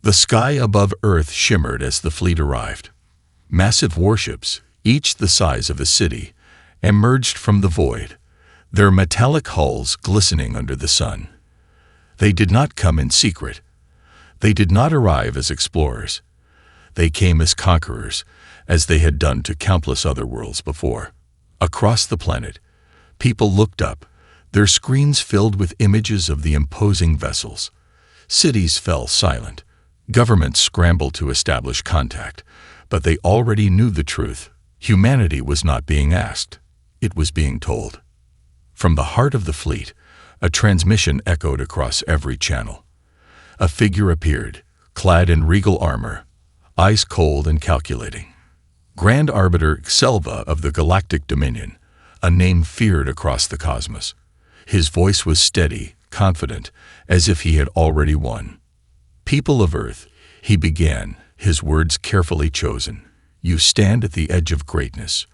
The sky above Earth shimmered as the fleet arrived. Massive warships, each the size of a city, emerged from the void, their metallic hulls glistening under the sun. They did not come in secret. They did not arrive as explorers. They came as conquerors, as they had done to countless other worlds before. Across the planet, people looked up, their screens filled with images of the imposing vessels. Cities fell silent. Governments scrambled to establish contact, but they already knew the truth. Humanity was not being asked. It was being told. From the heart of the fleet, a transmission echoed across every channel. A figure appeared, clad in regal armor, eyes cold and calculating. Grand Arbiter Selva of the Galactic Dominion, a name feared across the cosmos. His voice was steady, confident, as if he had already won. "People of Earth," he began, his words carefully chosen, "you stand at the edge of greatness.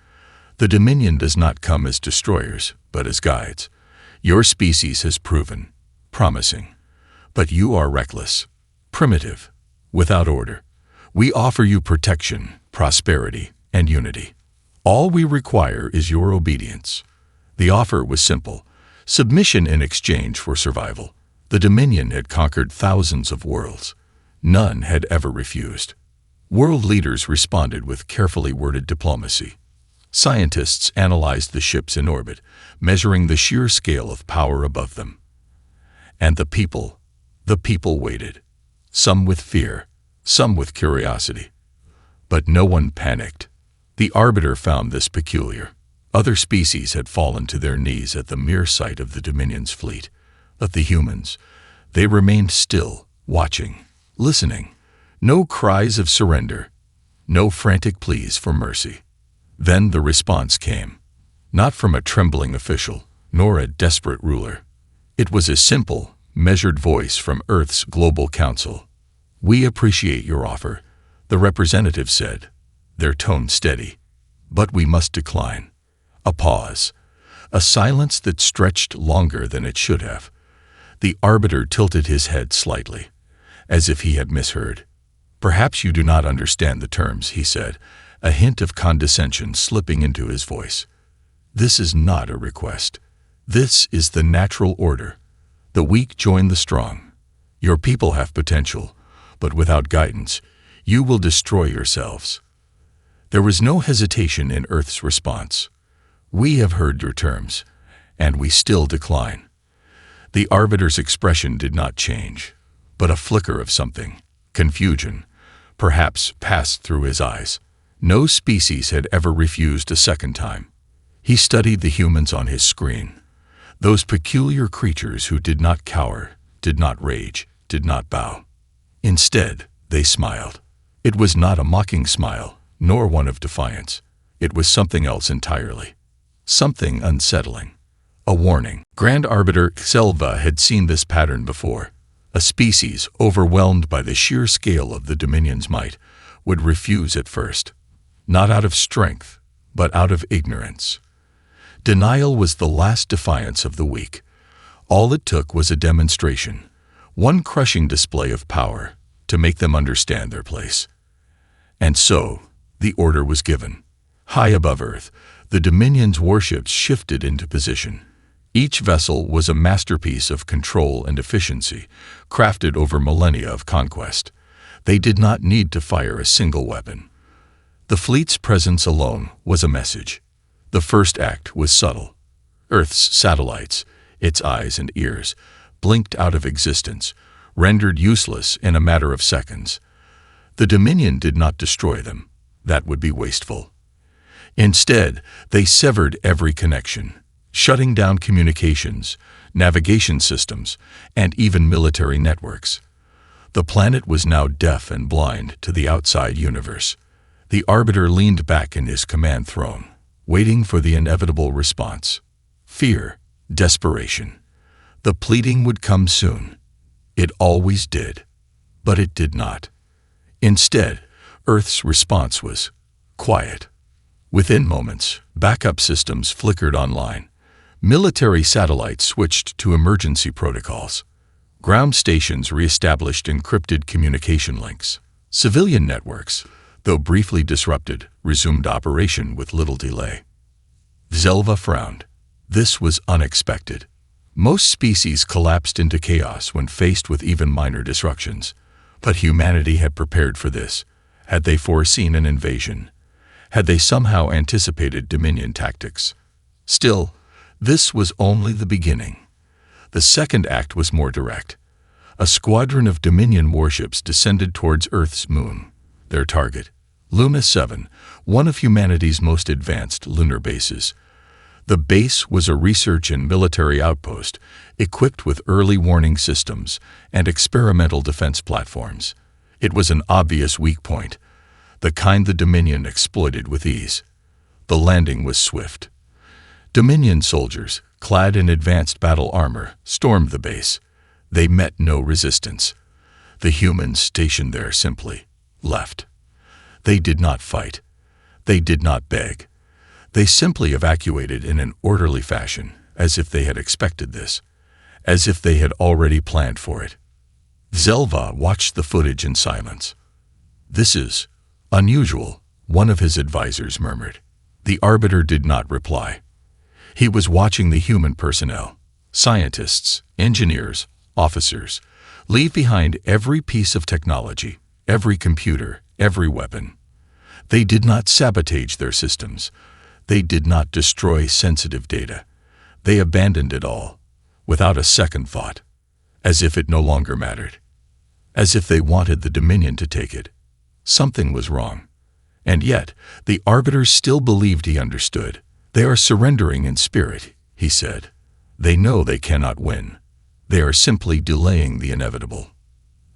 The Dominion does not come as destroyers, but as guides. Your species has proven promising, but you are reckless, primitive, without order. We offer you protection, prosperity, and unity. All we require is your obedience." The offer was simple: submission in exchange for survival. The Dominion had conquered thousands of worlds. None had ever refused. World leaders responded with carefully worded diplomacy. Scientists analyzed the ships in orbit, measuring the sheer scale of power above them. And the people waited, some with fear, some with curiosity. But no one panicked. The Arbiter found this peculiar. Other species had fallen to their knees at the mere sight of the Dominion's fleet. But the humans, they remained still, watching, listening. No cries of surrender, no frantic pleas for mercy. Then the response came, not from a trembling official, nor a desperate ruler. It was a simple, measured voice from Earth's Global Council. "We appreciate your offer," the representative said, their tone steady. "But we must decline." A pause, a silence that stretched longer than it should have. The Arbiter tilted his head slightly, as if he had misheard. "Perhaps you do not understand the terms," he said, a hint of condescension slipping into his voice. "This is not a request. This is the natural order. The weak join the strong. Your people have potential, but without guidance, you will destroy yourselves." There was no hesitation in Earth's response. "We have heard your terms, and we still decline." The Arbiter's expression did not change, but a flicker of something, confusion, perhaps, passed through his eyes. No species had ever refused a second time. He studied the humans on his screen, those peculiar creatures who did not cower, did not rage, did not bow. Instead, they smiled. It was not a mocking smile, nor one of defiance. It was something else entirely. Something unsettling. A warning. Grand Arbiter Selva had seen this pattern before. A species, overwhelmed by the sheer scale of the Dominion's might, would refuse at first. Not out of strength, but out of ignorance. Denial was the last defiance of the weak. All it took was a demonstration, one crushing display of power, to make them understand their place. And so, the order was given. High above Earth, the Dominion's warships shifted into position. Each vessel was a masterpiece of control and efficiency, crafted over millennia of conquest. They did not need to fire a single weapon. The fleet's presence alone was a message. The first act was subtle. Earth's satellites, its eyes and ears, blinked out of existence, rendered useless in a matter of seconds. The Dominion did not destroy them. That would be wasteful. Instead, they severed every connection, shutting down communications, navigation systems, and even military networks. The planet was now deaf and blind to the outside universe. The Arbiter leaned back in his command throne, waiting for the inevitable response. Fear, desperation. The pleading would come soon. It always did. But it did not. Instead, Earth's response was quiet. Within moments, backup systems flickered online. Military satellites switched to emergency protocols. Ground stations re-established encrypted communication links. Civilian networks, though briefly disrupted, resumed operation with little delay. Zelva frowned. This was unexpected. Most species collapsed into chaos when faced with even minor disruptions. But humanity had prepared for this. Had they foreseen an invasion? Had they somehow anticipated Dominion tactics? Still, this was only the beginning. The second act was more direct. A squadron of Dominion warships descended towards Earth's moon. Their target, Luna 7, one of humanity's most advanced lunar bases. The base was a research and military outpost equipped with early warning systems and experimental defense platforms. It was an obvious weak point, the kind the Dominion exploited with ease. The landing was swift. Dominion soldiers, clad in advanced battle armor, stormed the base. They met no resistance. The humans stationed there simply left. They did not fight. They did not beg. They simply evacuated in an orderly fashion, as if they had expected this, as if they had already planned for it. Zelva watched the footage in silence. "This is unusual," one of his advisors murmured. The Arbiter did not reply. He was watching the human personnel, scientists, engineers, officers, leave behind every piece of technology, every computer, every weapon. They did not sabotage their systems. They did not destroy sensitive data. They abandoned it all, without a second thought, as if it no longer mattered, as if they wanted the Dominion to take it. Something was wrong. And yet, the Arbiter still believed he understood. "They are surrendering in spirit," he said. "They know they cannot win. They are simply delaying the inevitable."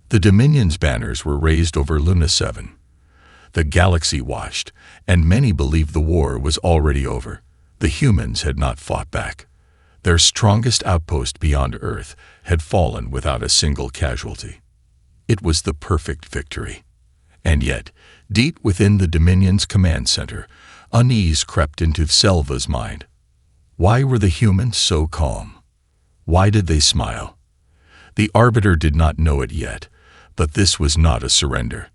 The Dominion's banners were raised over Luna 7. The galaxy watched, and many believed the war was already over. The humans had not fought back. Their strongest outpost beyond Earth had fallen without a single casualty. It was the perfect victory. And yet, deep within the Dominion's command center, unease crept into Zelva's mind. Why were the humans so calm? Why did they smile? The Arbiter did not know it yet, but this was not a surrender.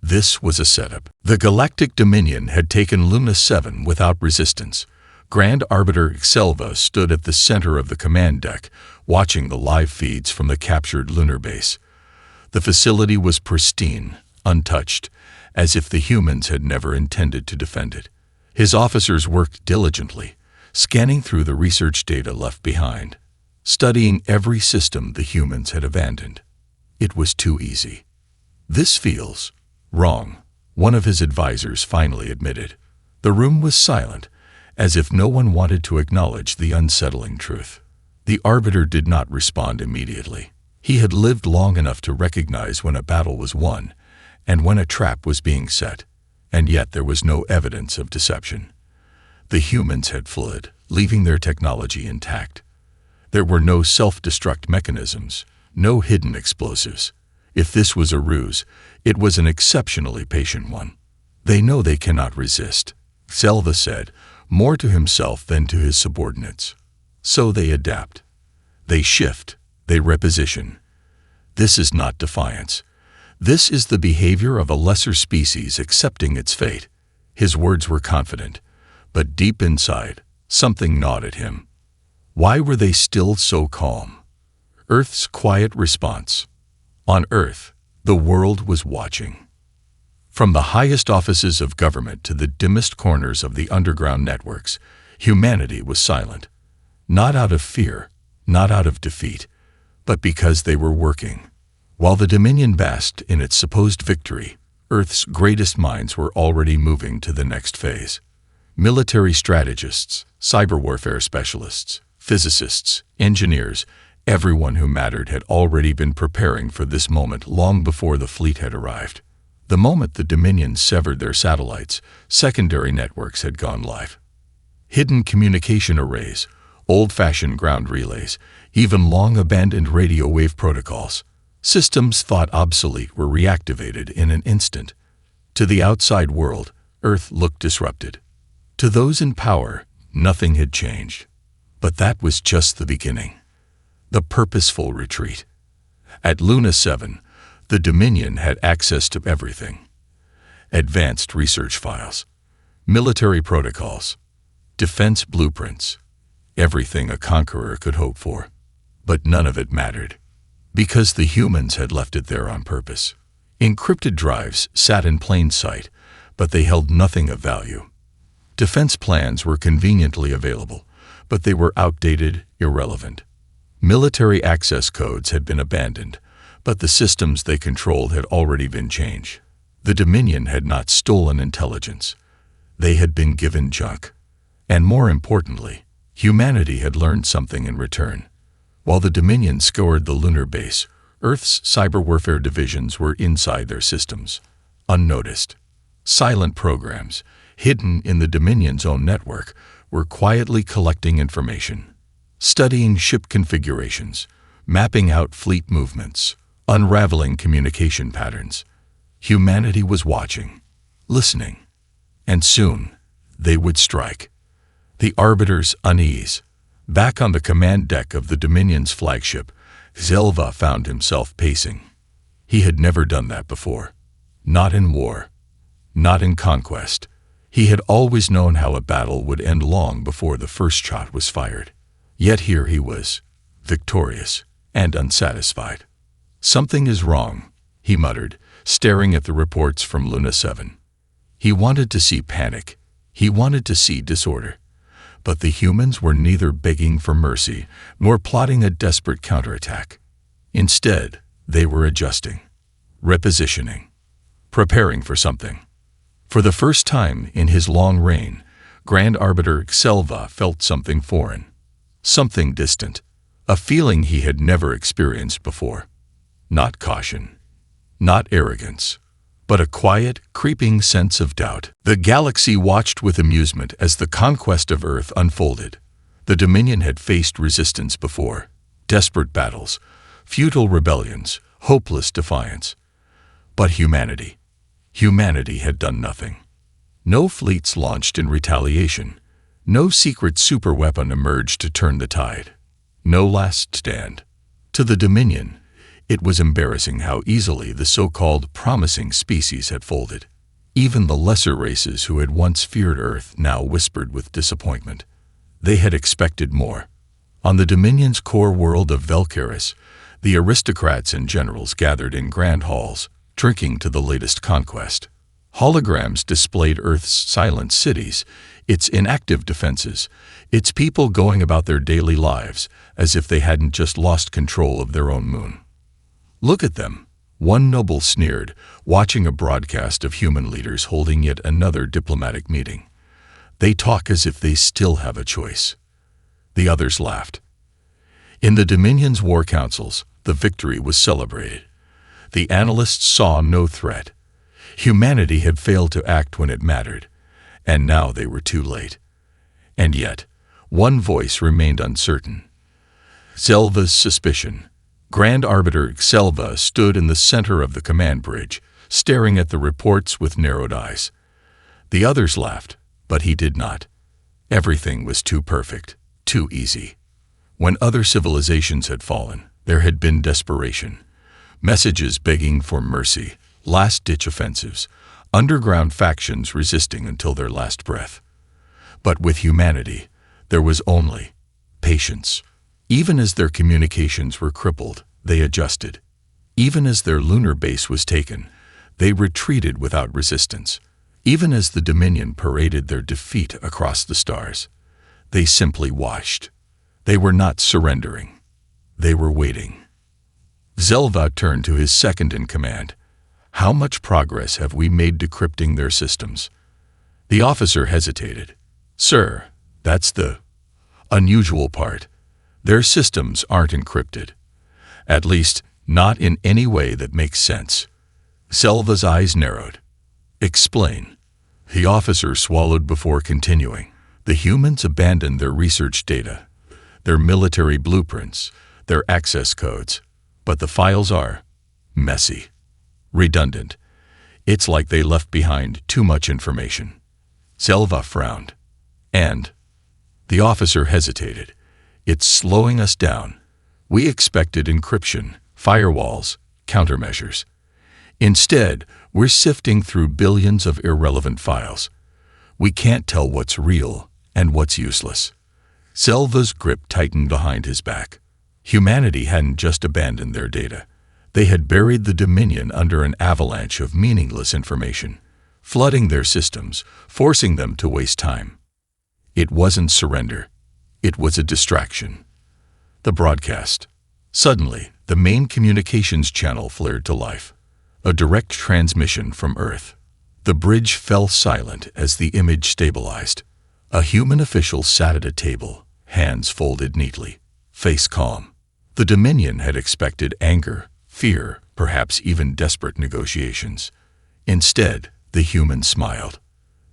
This was a setup. The Galactic Dominion had taken Luna 7 without resistance. Grand Arbiter Zelva stood at the center of the command deck, watching the live feeds from the captured lunar base. The facility was pristine, untouched, as if the humans had never intended to defend it. His officers worked diligently, scanning through the research data left behind, studying every system the humans had abandoned. It was too easy. "This feels wrong," one of his advisors finally admitted. The room was silent, as if no one wanted to acknowledge the unsettling truth. The Arbiter did not respond immediately. He had lived long enough to recognize when a battle was won and when a trap was being set, and yet there was no evidence of deception. The humans had fled, leaving their technology intact. There were no self-destruct mechanisms, no hidden explosives. If this was a ruse, it was an exceptionally patient one. "They know they cannot resist," Zelva said, more to himself than to his subordinates. "So they adapt. They shift. They reposition. This is not defiance. This is the behavior of a lesser species accepting its fate." His words were confident, but deep inside, something gnawed at him. Why were they still so calm? Earth's quiet response. On Earth, the world was watching. From the highest offices of government to the dimmest corners of the underground networks, humanity was silent. Not out of fear, not out of defeat, but because they were working. While the Dominion basked in its supposed victory, Earth's greatest minds were already moving to the next phase. Military strategists, cyber warfare specialists, physicists, engineers, everyone who mattered had already been preparing for this moment long before the fleet had arrived. The moment the Dominion severed their satellites, secondary networks had gone live. Hidden communication arrays, old-fashioned ground relays, even long-abandoned radio wave protocols. Systems thought obsolete were reactivated in an instant. To the outside world, Earth looked disrupted. To those in power, nothing had changed. But that was just the beginning. The purposeful retreat. At Luna 7, the Dominion had access to everything. Advanced research files, military protocols, defense blueprints, everything a conqueror could hope for. But none of it mattered, because the humans had left it there on purpose. Encrypted drives sat in plain sight, but they held nothing of value. Defense plans were conveniently available, but they were outdated, irrelevant. Military access codes had been abandoned, but the systems they controlled had already been changed. The Dominion had not stolen intelligence. They had been given junk. And more importantly, humanity had learned something in return. While the Dominion scoured the lunar base, Earth's cyber warfare divisions were inside their systems, unnoticed. Silent programs, hidden in the Dominion's own network, were quietly collecting information, studying ship configurations, mapping out fleet movements, unraveling communication patterns. Humanity was watching, listening, and soon they would strike. The Arbiter's unease. Back on the command deck of the Dominion's flagship, Zelva found himself pacing. He had never done that before. Not in war. Not in conquest. He had always known how a battle would end long before the first shot was fired. Yet here he was, victorious and unsatisfied. "Something is wrong," he muttered, staring at the reports from Luna 7. He wanted to see panic. He wanted to see disorder. But the humans were neither begging for mercy nor plotting a desperate counterattack. Instead, they were adjusting, repositioning, preparing for something. For the first time in his long reign, Grand Arbiter Zelva felt something foreign, something distant, a feeling he had never experienced before. Not caution, not arrogance, but a quiet, creeping sense of doubt. The galaxy watched with amusement as the conquest of Earth unfolded. The Dominion had faced resistance before, desperate battles, futile rebellions, hopeless defiance. But humanity had done nothing. No fleets launched in retaliation. No secret superweapon emerged to turn the tide. No last stand. To the Dominion, it was embarrassing how easily the so-called promising species had folded. Even the lesser races who had once feared Earth now whispered with disappointment. They had expected more. On the Dominion's core world of Velcaris, the aristocrats and generals gathered in grand halls, drinking to the latest conquest. Holograms displayed Earth's silent cities, its inactive defenses, its people going about their daily lives as if they hadn't just lost control of their own moon. "Look at them," one noble sneered, watching a broadcast of human leaders holding yet another diplomatic meeting. "They talk as if they still have a choice." The others laughed. In the Dominion's war councils, the victory was celebrated. The analysts saw no threat. Humanity had failed to act when it mattered, and now they were too late. And yet, one voice remained uncertain. Zelva's suspicion. Grand Arbiter Zelva stood in the center of the command bridge, staring at the reports with narrowed eyes. The others laughed, but he did not. Everything was too perfect, too easy. When other civilizations had fallen, there had been desperation. Messages begging for mercy, last-ditch offensives, underground factions resisting until their last breath. But with humanity, there was only patience. Even as their communications were crippled, they adjusted. Even as their lunar base was taken, they retreated without resistance. Even as the Dominion paraded their defeat across the stars, they simply watched. They were not surrendering. They were waiting. Zelva turned to his second-in-command. "How much progress have we made decrypting their systems?" The officer hesitated. "Sir, that's the unusual part. Their systems aren't encrypted. At least, not in any way that makes sense." Zelva's eyes narrowed. "Explain." The officer swallowed before continuing. "The humans abandoned their research data, their military blueprints, their access codes, but the files are messy, redundant. It's like they left behind too much information." Zelva frowned. "And?" The officer hesitated. "It's slowing us down. We expected encryption, firewalls, countermeasures. Instead, we're sifting through billions of irrelevant files. We can't tell what's real and what's useless. Zelva's grip tightened behind his back. Humanity hadn't just abandoned their data. They had buried the Dominion under an avalanche of meaningless information, flooding their systems, forcing them to waste time. It wasn't surrender. It was a distraction. The broadcast. Suddenly, the main communications channel flared to life. A direct transmission from Earth. The bridge fell silent as the image stabilized. A human official sat at a table, hands folded neatly, face calm. The Dominion had expected anger, fear, perhaps even desperate negotiations. Instead, the human smiled.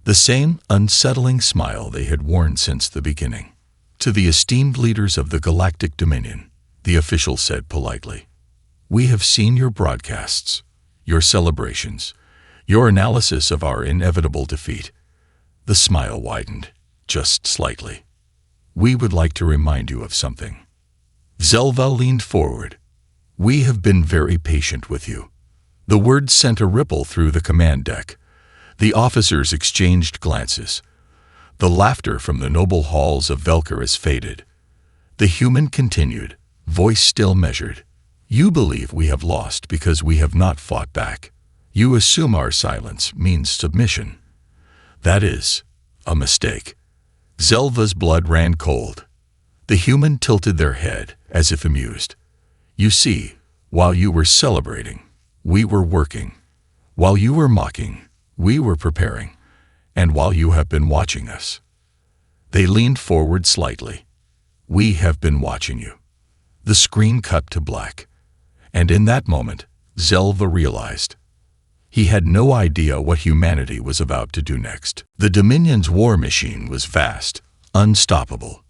The same unsettling smile they had worn since the beginning. To the esteemed leaders of the Galactic Dominion, the official said politely, "We have seen your broadcasts, your celebrations, your analysis of our inevitable defeat." The smile widened, just slightly. "We would like to remind you of something." Zelva leaned forward. "We have been very patient with you." The words sent a ripple through the command deck. The officers exchanged glances. The laughter from the noble halls of Valkyris faded. The human continued, voice still measured. "You believe we have lost because we have not fought back. You assume our silence means submission. That is a mistake." Zelva's blood ran cold. The human tilted their head, as if amused. "You see, while you were celebrating, we were working. While you were mocking, we were preparing. And while you have been watching us." They leaned forward slightly. "We have been watching you." The screen cut to black. And in that moment, Zelva realized. He had no idea what humanity was about to do next. The Dominion's war machine was vast, unstoppable.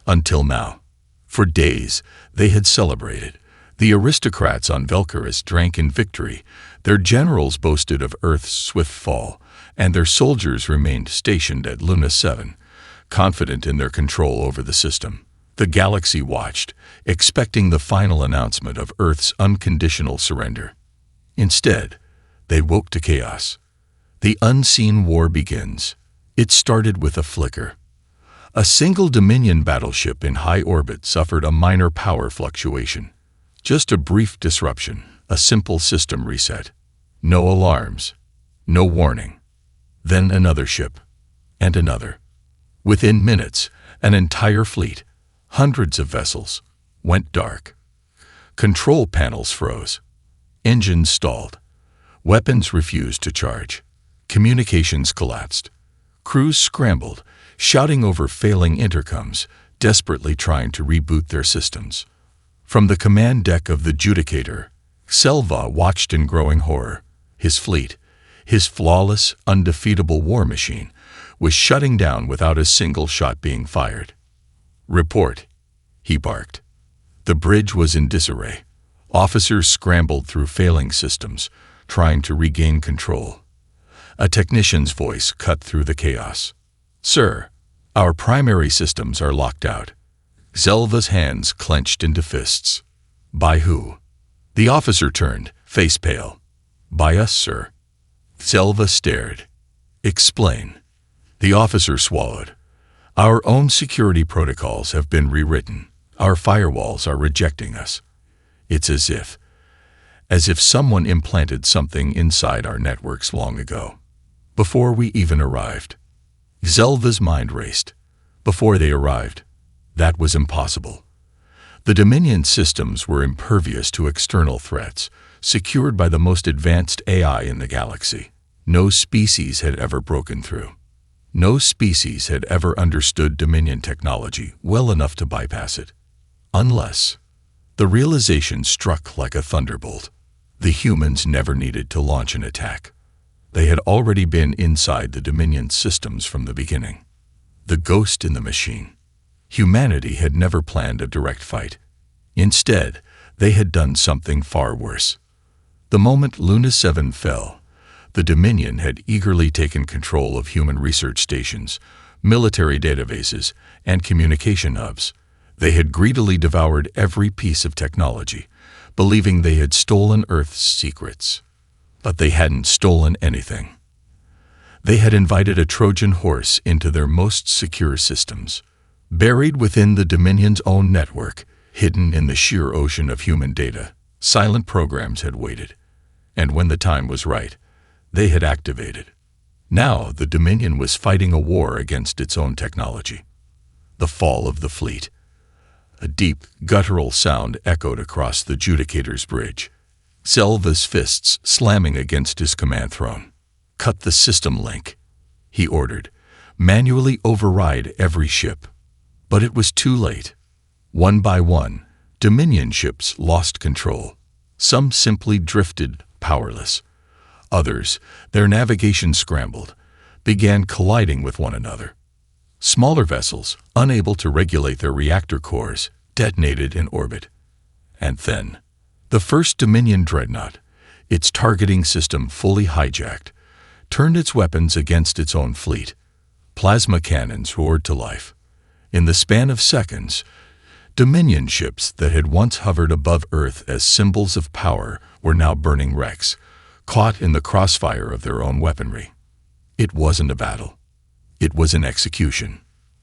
Until now. For days, they had celebrated. The aristocrats on Valkyris drank in victory, their generals boasted of Earth's swift fall, and their soldiers remained stationed at Luna 7, confident in their control over the system. The galaxy watched, expecting the final announcement of Earth's unconditional surrender. Instead, they woke to chaos. The unseen war begins. It started with a flicker. A single Dominion battleship in high orbit suffered a minor power fluctuation. Just a brief disruption, a simple system reset. No alarms, no warning. Then another ship, and another. Within minutes, an entire fleet, hundreds of vessels, went dark. Control panels froze. Engines stalled. Weapons refused to charge. Communications collapsed. Crews scrambled, shouting over failing intercoms, desperately trying to reboot their systems. From the command deck of the Judicator, Zelva watched in growing horror. His fleet, his flawless, undefeatable war machine, was shutting down without a single shot being fired. "Report," he barked. The bridge was in disarray. Officers scrambled through failing systems, trying to regain control. A technician's voice cut through the chaos. "Sir, our primary systems are locked out." Zelva's hands clenched into fists. "By who?" The officer turned, face pale. "By us, sir." Zelva stared. "Explain." The officer swallowed. "Our own security protocols have been rewritten. Our firewalls are rejecting us. It's as if someone implanted something inside our networks long ago, before we even arrived." Zelva's mind raced. Before they arrived, that was impossible. The Dominion systems were impervious to external threats, secured by the most advanced AI in the galaxy. No species had ever broken through. No species had ever understood Dominion technology well enough to bypass it. Unless the realization struck like a thunderbolt. The humans never needed to launch an attack. They had already been inside the Dominion systems from the beginning. The ghost in the machine. Humanity had never planned a direct fight. Instead, they had done something far worse. The moment Luna 7 fell, the Dominion had eagerly taken control of human research stations, military databases, and communication hubs. They had greedily devoured every piece of technology, believing they had stolen Earth's secrets. But they hadn't stolen anything. They had invited a Trojan horse into their most secure systems. Buried within the Dominion's own network, hidden in the sheer ocean of human data, silent programs had waited. And when the time was right, they had activated. Now the Dominion was fighting a war against its own technology. The fall of the fleet. A deep, guttural sound echoed across the Judicator's bridge. Selva's fists slamming against his command throne. "Cut the system link," he ordered. "Manually override every ship." But it was too late. One by one, Dominion ships lost control. Some simply drifted, powerless. Others, their navigation scrambled, began colliding with one another. Smaller vessels, unable to regulate their reactor cores, detonated in orbit. And then, the first Dominion dreadnought, its targeting system fully hijacked, turned its weapons against its own fleet. Plasma cannons roared to life. In the span of seconds, Dominion ships that had once hovered above Earth as symbols of power were now burning wrecks, caught in the crossfire of their own weaponry. It wasn't a battle. It was an execution.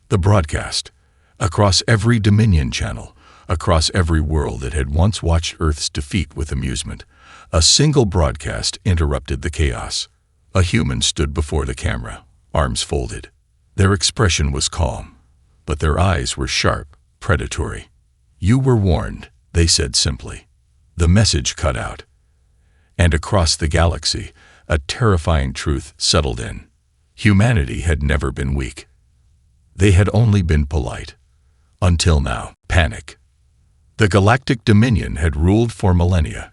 The broadcast, across every Dominion channel, across every world that had once watched Earth's defeat with amusement, a single broadcast interrupted the chaos. A human stood before the camera, arms folded. Their expression was calm, but their eyes were sharp, predatory. "You were warned," they said simply. The message cut out. And across the galaxy, a terrifying truth settled in. Humanity had never been weak. They had only been polite. Until now, panic. The Galactic Dominion had ruled for millennia,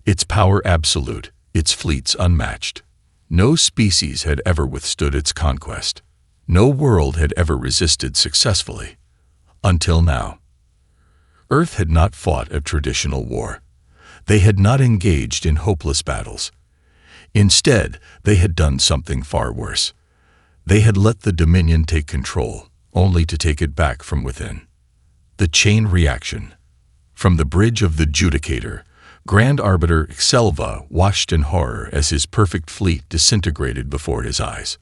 its power absolute, its fleets unmatched. No species had ever withstood its conquest. No world had ever resisted successfully. Until now. Earth had not fought a traditional war. They had not engaged in hopeless battles. Instead, they had done something far worse. They had let the Dominion take control, only to take it back from within. The chain reaction. From the bridge of the Judicator, Grand Arbiter Selva watched in horror as his perfect fleet disintegrated before his eyes.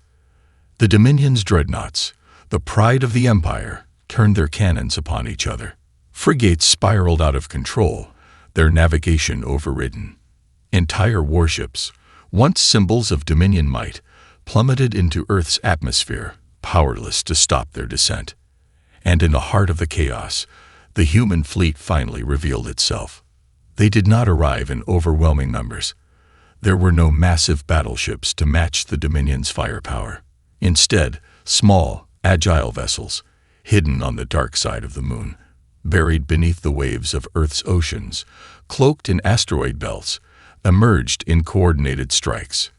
The Dominion's dreadnoughts, the pride of the Empire, turned their cannons upon each other. Frigates spiraled out of control, their navigation overridden. Entire warships, once symbols of Dominion might, plummeted into Earth's atmosphere, powerless to stop their descent. And in the heart of the chaos, the human fleet finally revealed itself. They did not arrive in overwhelming numbers. There were no massive battleships to match the Dominion's firepower. Instead, small, agile vessels, hidden on the dark side of the moon, buried beneath the waves of Earth's oceans, cloaked in asteroid belts, emerged in coordinated strikes.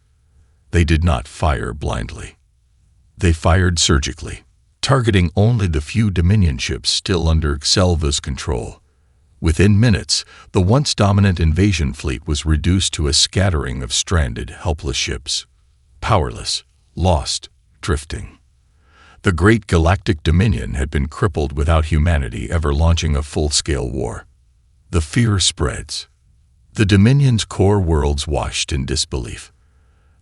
They did not fire blindly. They fired surgically, targeting only the few Dominion ships still under Selva's control. Within minutes, the once dominant invasion fleet was reduced to a scattering of stranded, helpless ships. Powerless, lost, drifting. The great Galactic Dominion had been crippled without humanity ever launching a full-scale war. The fear spreads. The Dominion's core worlds washed in disbelief.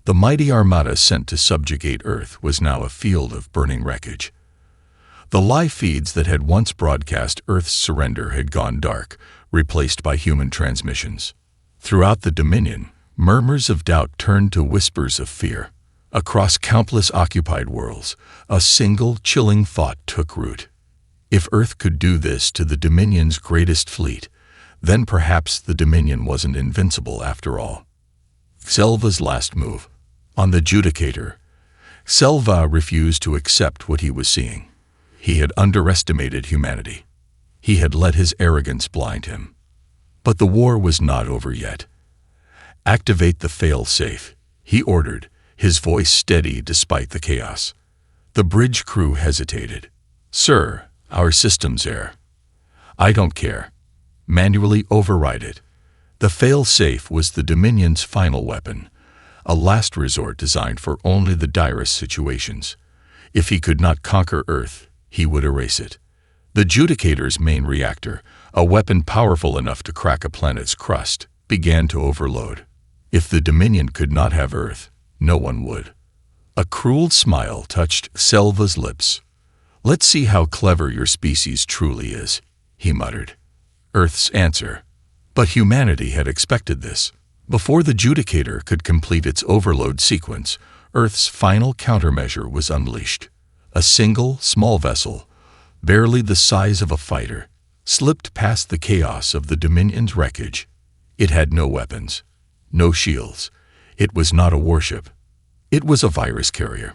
The mighty armada sent to subjugate Earth was now a field of burning wreckage. The live feeds that had once broadcast Earth's surrender had gone dark, replaced by human transmissions. Throughout the Dominion, murmurs of doubt turned to whispers of fear. Across countless occupied worlds, a single chilling thought took root. If Earth could do this to the Dominion's greatest fleet, then perhaps the Dominion wasn't invincible after all. Selva's last move. On the Judicator, Selva refused to accept what he was seeing. He had underestimated humanity. He had let his arrogance blind him. But the war was not over yet. "Activate the fail-safe," he ordered, his voice steady despite the chaos. The bridge crew hesitated. "Sir, our system's error." "I don't care. Manually override it." The fail-safe was the Dominion's final weapon, a last resort designed for only the direst situations. If he could not conquer Earth, he would erase it. The Judicator's main reactor, a weapon powerful enough to crack a planet's crust, began to overload. If the Dominion could not have Earth, no one would. A cruel smile touched Selva's lips. "Let's see how clever your species truly is," he muttered. Earth's answer. But humanity had expected this. Before the Judicator could complete its overload sequence, Earth's final countermeasure was unleashed. A single, small vessel, barely the size of a fighter, slipped past the chaos of the Dominion's wreckage. It had no weapons, no shields. It was not a warship. It was a virus carrier.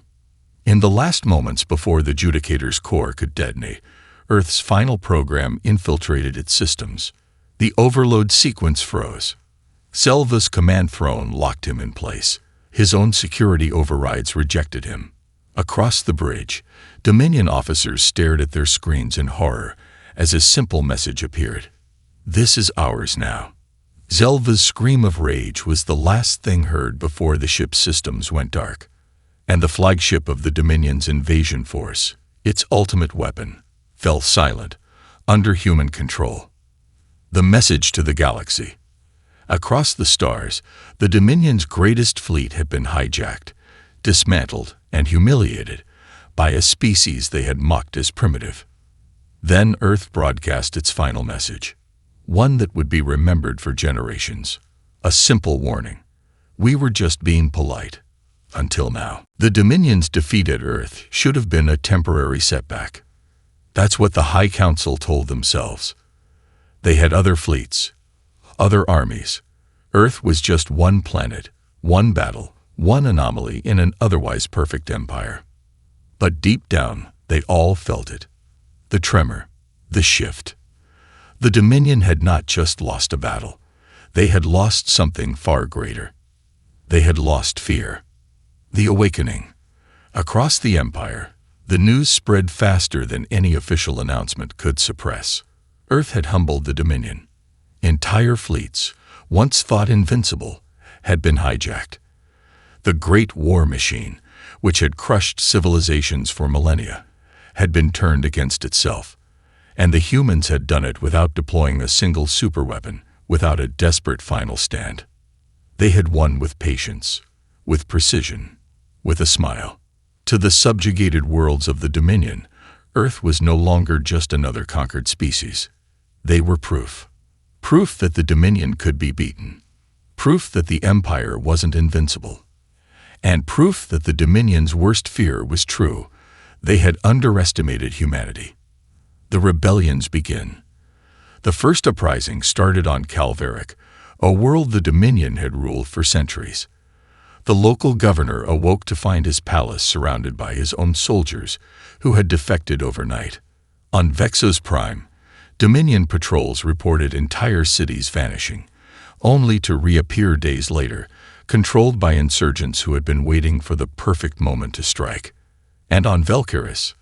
In the last moments before the Judicator's core could detonate, Earth's final program infiltrated its systems. The overload sequence froze. Selva's command throne locked him in place. His own security overrides rejected him. Across the bridge, Dominion officers stared at their screens in horror as a simple message appeared. "This is ours now." Selva's scream of rage was the last thing heard before the ship's systems went dark. And the flagship of the Dominion's invasion force, its ultimate weapon, fell silent, under human control. The message to the galaxy. Across the stars, the Dominion's greatest fleet had been hijacked, dismantled, and humiliated by a species they had mocked as primitive. Then Earth broadcast its final message, one that would be remembered for generations. A simple warning. We were just being polite. Until now. The Dominion's defeat at Earth should have been a temporary setback. That's what the High Council told themselves. They had other fleets, other armies. Earth was just one planet, one battle, one anomaly in an otherwise perfect empire. But deep down, they all felt it. The tremor, the shift. The Dominion had not just lost a battle. They had lost something far greater. They had lost fear. The awakening. Across the empire, the news spread faster than any official announcement could suppress. Earth had humbled the Dominion. Entire fleets, once thought invincible, had been hijacked. The great war machine, which had crushed civilizations for millennia, had been turned against itself. And the humans had done it without deploying a single superweapon, without a desperate final stand. They had won with patience, with precision, with a smile. To the subjugated worlds of the Dominion, Earth was no longer just another conquered species. They were proof. Proof that the Dominion could be beaten. Proof that the Empire wasn't invincible. And proof that the Dominion's worst fear was true. They had underestimated humanity. The rebellions begin. The first uprising started on Calvaric, a world the Dominion had ruled for centuries. The local governor awoke to find his palace surrounded by his own soldiers, who had defected overnight. On Vexos Prime, Dominion patrols reported entire cities vanishing, only to reappear days later, controlled by insurgents who had been waiting for the perfect moment to strike. And on Velcaris,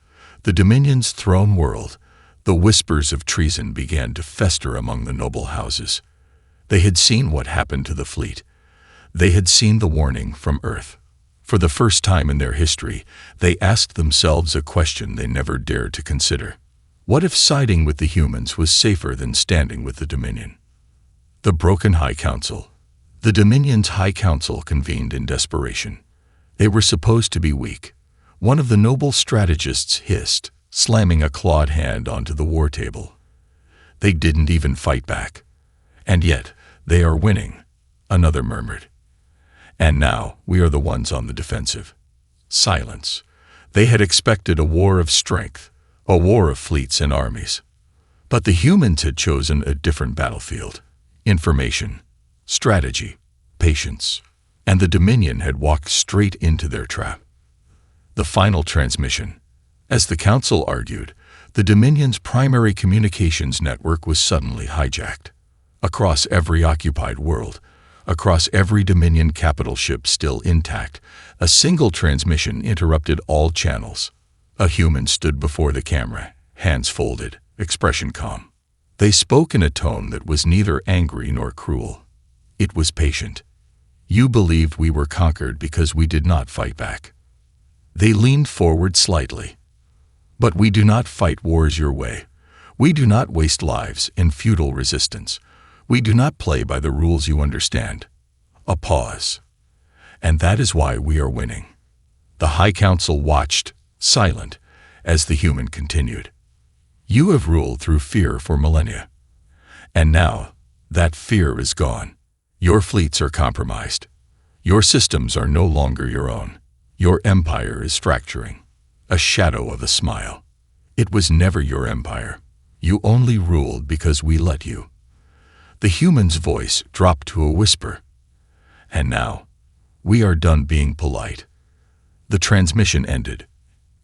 the Dominion's throne world, the whispers of treason began to fester among the noble houses. They had seen what happened to the fleet. They had seen the warning from Earth. For the first time in their history, they asked themselves a question they never dared to consider. What if siding with the humans was safer than standing with the Dominion? The broken High Council. The Dominion's High Council convened in desperation. They were supposed to be weak. One of the noble strategists hissed, slamming a clawed hand onto the war table. They didn't even fight back. And yet, they are winning, another murmured. And now, we are the ones on the defensive. Silence. They had expected a war of strength, a war of fleets and armies. But the humans had chosen a different battlefield. Information, strategy, patience. And the Dominion had walked straight into their trap. The final transmission. As the Council argued, the Dominion's primary communications network was suddenly hijacked. Across every occupied world, across every Dominion capital ship still intact, a single transmission interrupted all channels. A human stood before the camera, hands folded, expression calm. They spoke in a tone that was neither angry nor cruel. It was patient. You believed we were conquered because we did not fight back. They leaned forward slightly. But we do not fight wars your way. We do not waste lives in futile resistance. We do not play by the rules you understand. A pause. And that is why we are winning. The High Council watched, silent, as the human continued. You have ruled through fear for millennia. And now, that fear is gone. Your fleets are compromised. Your systems are no longer your own. Your empire is fracturing. A shadow of a smile. It was never your empire. You only ruled because we let you. The human's voice dropped to a whisper. And now, we are done being polite. The transmission ended,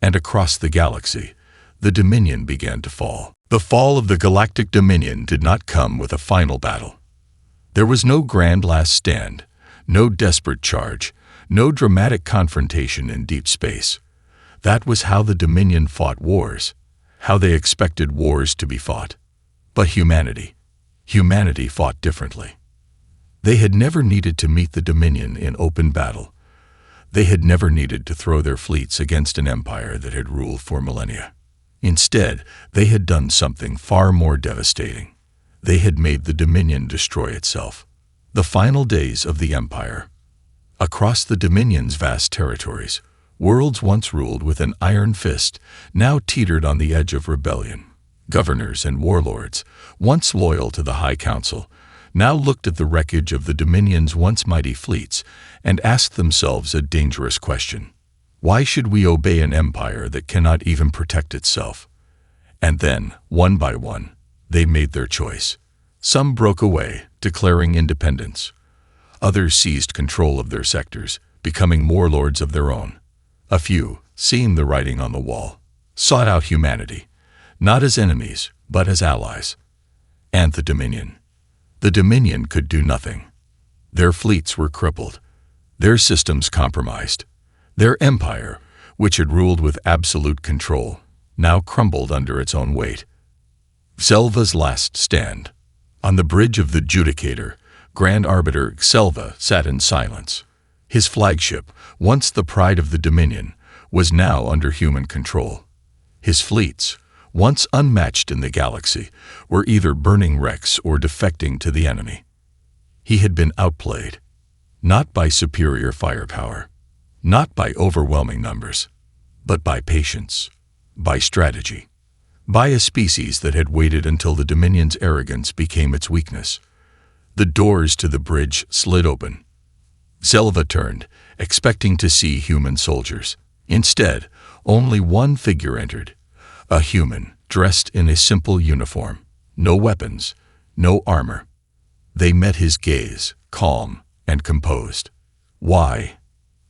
and across the galaxy, the Dominion began to fall. The fall of the Galactic Dominion did not come with a final battle. There was no grand last stand, no desperate charge, no dramatic confrontation in deep space. That was how the Dominion fought wars, how they expected wars to be fought. But humanity fought differently. They had never needed to meet the Dominion in open battle. They had never needed to throw their fleets against an empire that had ruled for millennia. Instead, they had done something far more devastating. They had made the Dominion destroy itself. The final days of the Empire. Across the Dominion's vast territories, worlds once ruled with an iron fist now teetered on the edge of rebellion. Governors and warlords, once loyal to the High Council, now looked at the wreckage of the Dominion's once mighty fleets and asked themselves a dangerous question. Why should we obey an empire that cannot even protect itself? And then, one by one, they made their choice. Some broke away, declaring independence. Others seized control of their sectors, becoming warlords of their own. A few, seeing the writing on the wall, sought out humanity, not as enemies, but as allies. And the Dominion. The Dominion could do nothing. Their fleets were crippled, their systems compromised. Their empire, which had ruled with absolute control, now crumbled under its own weight. Xelva's last stand. On the bridge of the Judicator, Grand Arbiter Xelva sat in silence. His flagship, once the pride of the Dominion, was now under human control. His fleets, once unmatched in the galaxy, were either burning wrecks or defecting to the enemy. He had been outplayed, not by superior firepower, not by overwhelming numbers, but by patience, by strategy, by a species that had waited until the Dominion's arrogance became its weakness. The doors to the bridge slid open. Xelva turned, expecting to see human soldiers. Instead, only one figure entered, a human dressed in a simple uniform, no weapons, no armor. They met his gaze, calm and composed. "Why?"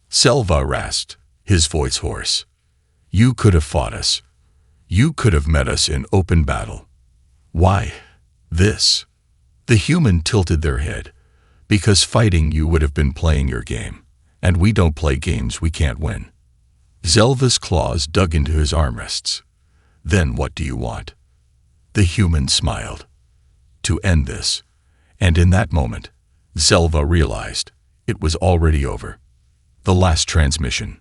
Xelva rasped, his voice hoarse. "You could have fought us. You could have met us in open battle. Why this?" The human tilted their head. "Because fighting you would have been playing your game, and we don't play games we can't win." Xelva's claws dug into his armrests. "Then what do you want?" The human smiled. "To end this." And in that moment, Xelva realized it was already over. The last transmission.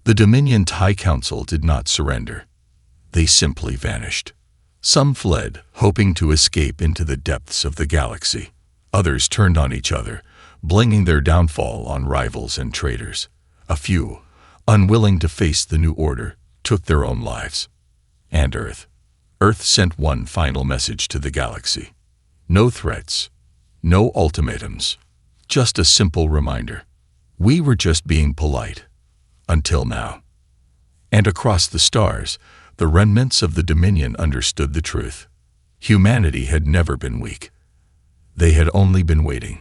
The Dominion's High Council did not surrender. They simply vanished. Some fled, hoping to escape into the depths of the galaxy. Others turned on each other, blaming their downfall on rivals and traitors. A few, unwilling to face the new order, took their own lives. And Earth sent one final message to the galaxy. No threats, no ultimatums, just a simple reminder. We were just being polite. Until now. And across the stars, the remnants of the Dominion understood the truth. Humanity had never been weak. They had only been waiting.